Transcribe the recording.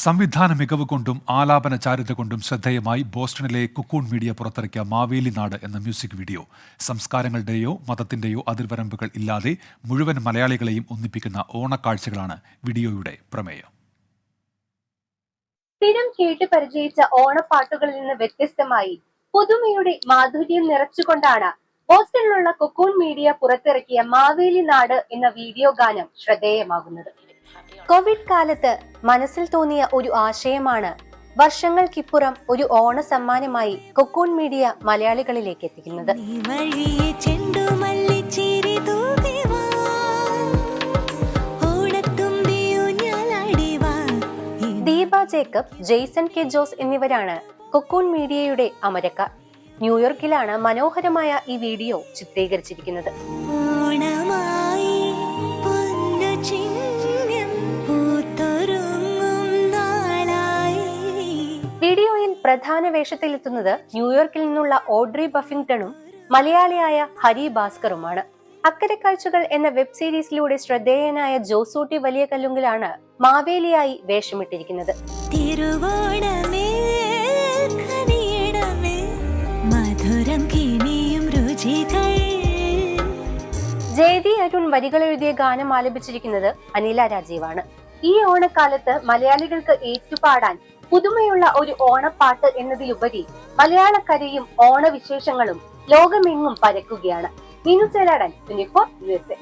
സംവിധാന മികവ് കൊണ്ടും ആലാപന ചാരുത കൊണ്ടും ശ്രദ്ധേയമായി ബോസ്റ്റണിലെ കുക്കൂൺ മീഡിയ പുറത്തിറക്കിയ മാവേലി നാട് എന്ന മ്യൂസിക് വീഡിയോ സംസ്കാരങ്ങളുടെയോ മതത്തിന്റെയോ അതിർവരമ്പുകൾ ഇല്ലാതെ മുഴുവൻ മലയാളികളെയും ഒന്നിപ്പിക്കുന്ന ഓണക്കാഴ്ചകളാണ് വീഡിയോയുടെ പ്രമേയം. സ്ഥിരം കേട്ട് പരിചയിച്ച ഓണപ്പാട്ടുകളിൽ നിന്ന് വ്യത്യസ്തമായി പുതുമയുടെ മാധുര്യം നിറച്ചുകൊണ്ടാണ് ബോസ്റ്റണിലുള്ള കുക്കൂൺ മീഡിയ പുറത്തിറക്കിയ മാവേലി നാട് എന്ന വീഡിയോ ഗാനം ശ്രദ്ധേയമാകുന്നത്. കോവിഡ് കാലത്ത് മനസ്സിൽ തോന്നിയ ഒരു ആശയമാണ് വർഷങ്ങൾക്കിപ്പുറം ഒരു ഓണ സമ്മാനമായി കുക്കൂൺ മീഡിയ മലയാളികളിലേക്ക് എത്തിക്കുന്നത്. Deepa Jacob, Jason K Jose എന്നിവരാണ് കുക്കൂൺ മീഡിയയുടെ അമരക്കാർ. ന്യൂയോർക്കിലാണ് മനോഹരമായ ഈ വീഡിയോ ചിത്രീകരിച്ചിരിക്കുന്നത്. വീഡിയോയിൽ പ്രധാന വേഷത്തിലെത്തുന്നത് ന്യൂയോർക്കിൽ നിന്നുള്ള ഓഡ്രി ബഫിംഗ്ടണും മലയാളിയായ ഹരി ഭാസ്കറുമാണ്. അക്കരെ കാഴ്ചകൾ എന്ന വെബ് സീരീസിലൂടെ ശ്രദ്ധേയനായ ജോസൂട്ടി വലിയ കല്ലുങ്കിലാണ് മാവേലിയായി വേഷമിട്ടിരിക്കുന്നത്. ജയതി അരുൺ വരികൾ എഴുതിയ ഗാനം ആലപിച്ചിരിക്കുന്നത് അനില രാജീവാണ്. ഈ ഓണക്കാലത്ത് മലയാളികൾക്ക് ഏറ്റുപാടാൻ പുതുമയുള്ള ഒരു ഓണപ്പാട്ട് എന്നതിലുപരി മലയാളക്കരയും ഓണവിശേഷങ്ങളും ലോകമെങ്ങും പരക്കുകയാണ്. മീനു ചേലാടൻ, 24 USA.